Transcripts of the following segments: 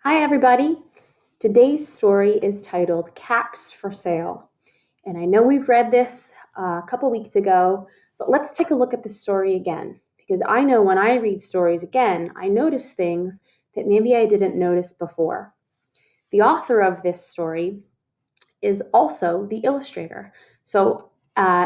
Hi, everybody. Today's story is titled Caps for Sale. And I know we've read this a couple weeks ago, but let's take a look at the story again. Because I know when I read stories again, I notice things that maybe I didn't notice before. The author of this story is also the illustrator. So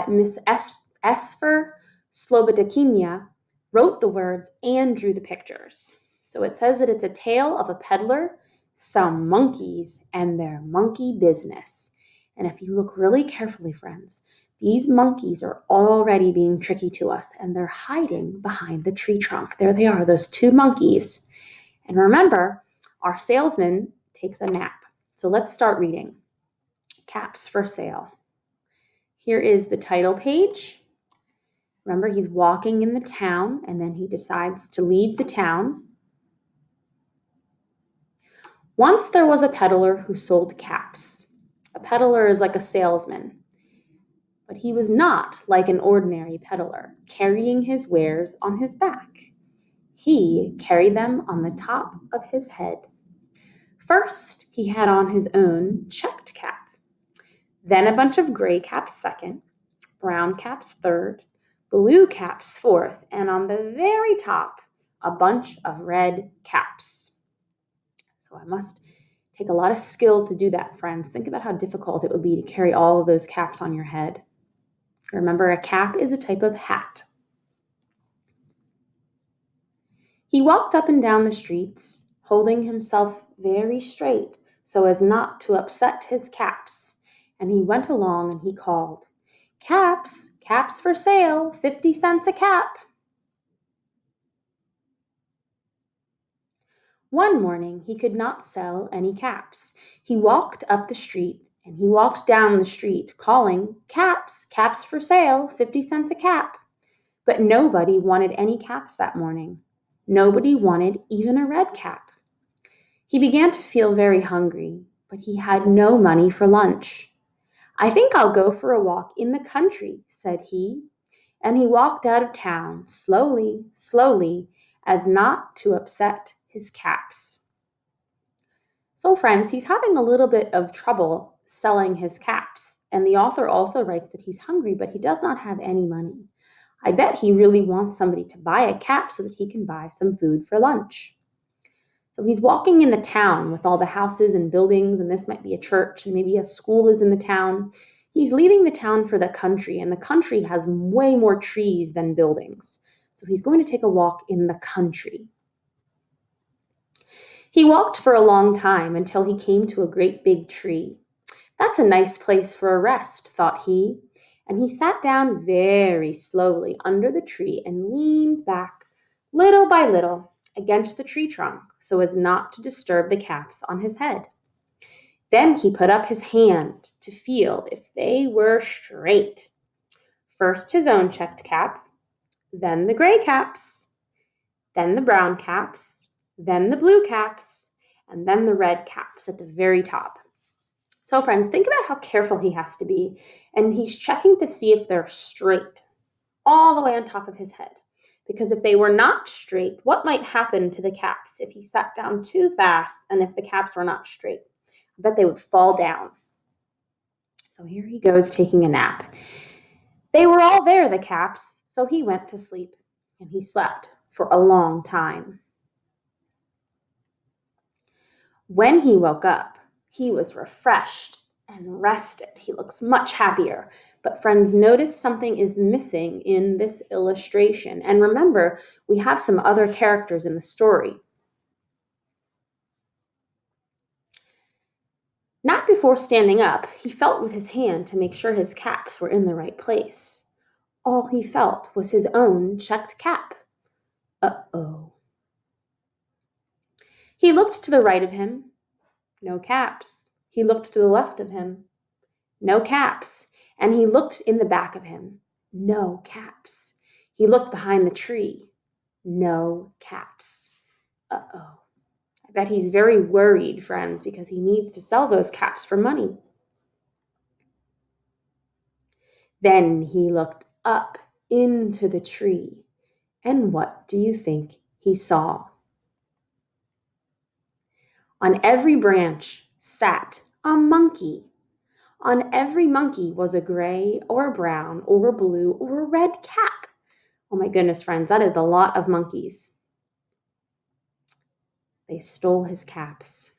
Miss Esphyr Slobodkina wrote the words and drew the pictures. So it says that it's a tale of a peddler, some monkeys, and their monkey business. And if you look really carefully, friends, these monkeys are already being tricky to us, and they're hiding behind the tree trunk. There they are, those two monkeys. And remember, our salesman takes a nap. So let's start reading. Caps for sale. Here is the title page. Remember, he's walking in the town and then he decides to leave the town. Once there was a peddler who sold caps. A peddler is like a salesman, but he was not like an ordinary peddler, carrying his wares on his back. He carried them on the top of his head. First, he had on his own checked cap, then a bunch of gray caps second, brown caps third, blue caps fourth, and on the very top, a bunch of red caps. So I must take a lot of skill to do that, friends. Think about how difficult it would be to carry all of those caps on your head. Remember, a cap is a type of hat. He walked up and down the streets, holding himself very straight so as not to upset his caps, and he went along and he called, "Caps, caps for sale, 50 cents a cap." One morning he could not sell any caps. He walked up the street and he walked down the street, calling, "Caps, caps for sale, 50 cents a cap." But nobody wanted any caps that morning. Nobody wanted even a red cap. He began to feel very hungry, but he had no money for lunch. "I think I'll go for a walk in the country," said he, and he walked out of town slowly, slowly, as not to upset his caps. So, friends, he's having a little bit of trouble selling his caps, and the author also writes that he's hungry, but he does not have any money. I bet he really wants somebody to buy a cap so that he can buy some food for lunch. So he's walking in the town with all the houses and buildings, and this might be a church, and maybe a school is in the town. He's leaving the town for the country, and the country has way more trees than buildings. So he's going to take a walk in the country. He walked for a long time until he came to a great big tree. "That's a nice place for a rest," thought he, and he sat down very slowly under the tree and leaned back, little by little, against the tree trunk so as not to disturb the caps on his head. Then he put up his hand to feel if they were straight. First his own checked cap, then the gray caps, then the brown caps, then the blue caps, and then the red caps at the very top. So, friends, think about how careful he has to be, and he's checking to see if they're straight all the way on top of his head. Because if they were not straight, what might happen to the caps if he sat down too fast and if the caps were not straight? I bet they would fall down. So here he goes taking a nap. They were all there, the caps, so he went to sleep, and he slept for a long time. When he woke up, he was refreshed and rested. He looks much happier. But friends, notice something is missing in this illustration. And remember, we have some other characters in the story. Not before standing up, he felt with his hand to make sure his caps were in the right place. All he felt was his own checked cap. Uh-oh. He looked to the right of him. No caps. He looked to the left of him. No caps. And he looked in the back of him. No caps. He looked behind the tree. No caps. Uh-oh. I bet he's very worried, friends, because he needs to sell those caps for money. Then he looked up into the tree. And what do you think he saw? On every branch sat a monkey. On every monkey was a gray or a brown or a blue or a red cap. Oh my goodness, friends, that is a lot of monkeys. They stole his caps.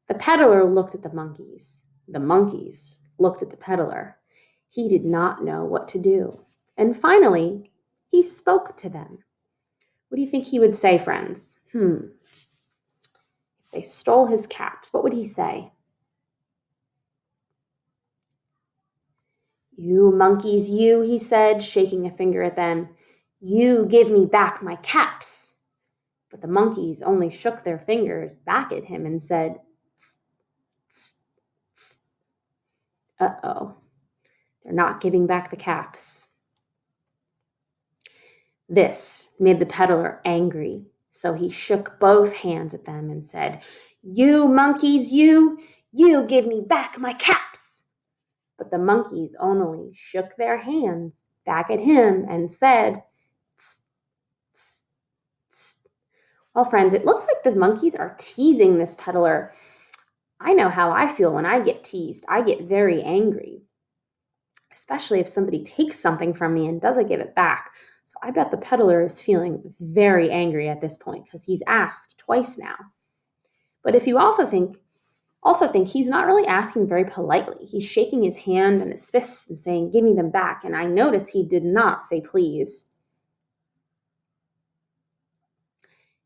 The peddler looked at the monkeys. The monkeys looked at the peddler. He did not know what to do. And finally, he spoke to them. What do you think he would say, friends? If they stole his caps, what would he say? You monkeys, you, he said, shaking a finger at them. You give me back my caps. But the monkeys only shook their fingers back at him and said, tss, tss, tss. Uh-oh, they're not giving back the caps. This made the peddler angry, so he shook both hands at them and said, You monkeys, you give me back my caps. But the monkeys only shook their hands back at him and said, tss, tss, tss. Well, friends, it looks like the monkeys are teasing this peddler. I know how I feel when I get teased. I get very angry, especially if somebody takes something from me and doesn't give it back. So I bet the peddler is feeling very angry at this point because he's asked twice now. But if you also think he's not really asking very politely. He's shaking his hand and his fists and saying, Give me them back. And I notice he did not say please.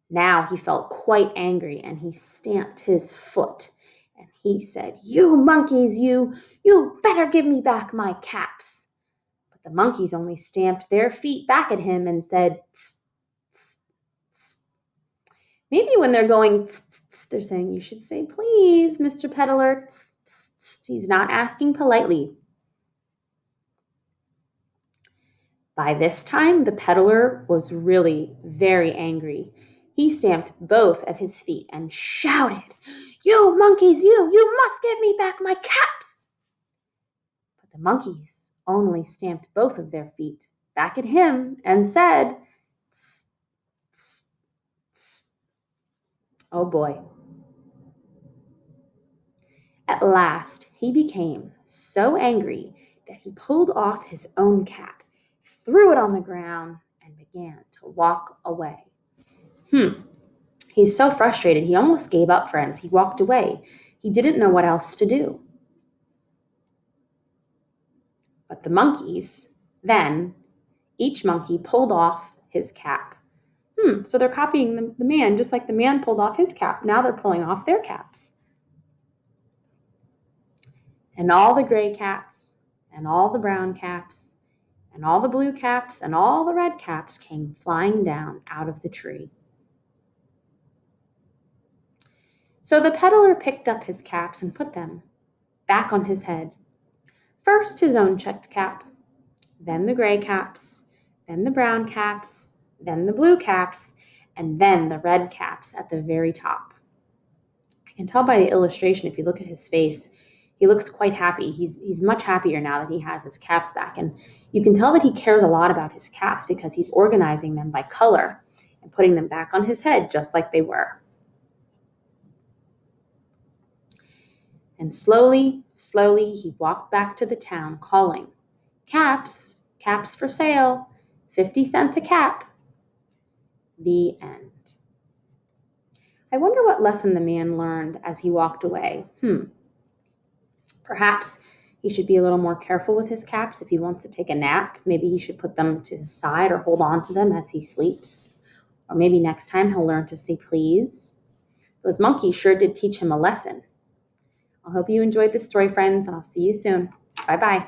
Now he felt quite angry and he stamped his foot and he said, You monkeys, you better give me back my caps. But the monkeys only stamped their feet back at him and said, tss, tss, tss. Maybe when they're going, tss, tss, they're saying, You should say, Please, Mr. Peddler. Tss, tss, tss. He's not asking politely. By this time, the peddler was really very angry. He stamped both of his feet and shouted, You monkeys, you must give me back my caps. But the monkeys only stamped both of their feet back at him and said, tss, tss, tss. Oh boy. At last, he became so angry that he pulled off his own cap, threw it on the ground, and began to walk away. He's so frustrated, he almost gave up, friends. He walked away. He didn't know what else to do. But the monkeys, then, each monkey pulled off his cap. So they're copying the man, just like the man pulled off his cap. Now they're pulling off their caps. And all the gray caps, and all the brown caps, and all the blue caps, and all the red caps came flying down out of the tree. So the peddler picked up his caps and put them back on his head. First his own checked cap, then the gray caps, then the brown caps, then the blue caps, and then the red caps at the very top. I can tell by the illustration, if you look at his face, he looks quite happy. He's much happier now that he has his caps back. And you can tell that he cares a lot about his caps because he's organizing them by color and putting them back on his head just like they were. And slowly, slowly, he walked back to the town calling, Caps, caps for sale, 50 cents a cap. The end. I wonder what lesson the man learned as he walked away. Perhaps he should be a little more careful with his caps if he wants to take a nap. Maybe he should put them to his side or hold on to them as he sleeps. Or maybe next time he'll learn to say please. Those monkeys sure did teach him a lesson. I hope you enjoyed this story, friends, and I'll see you soon. Bye-bye.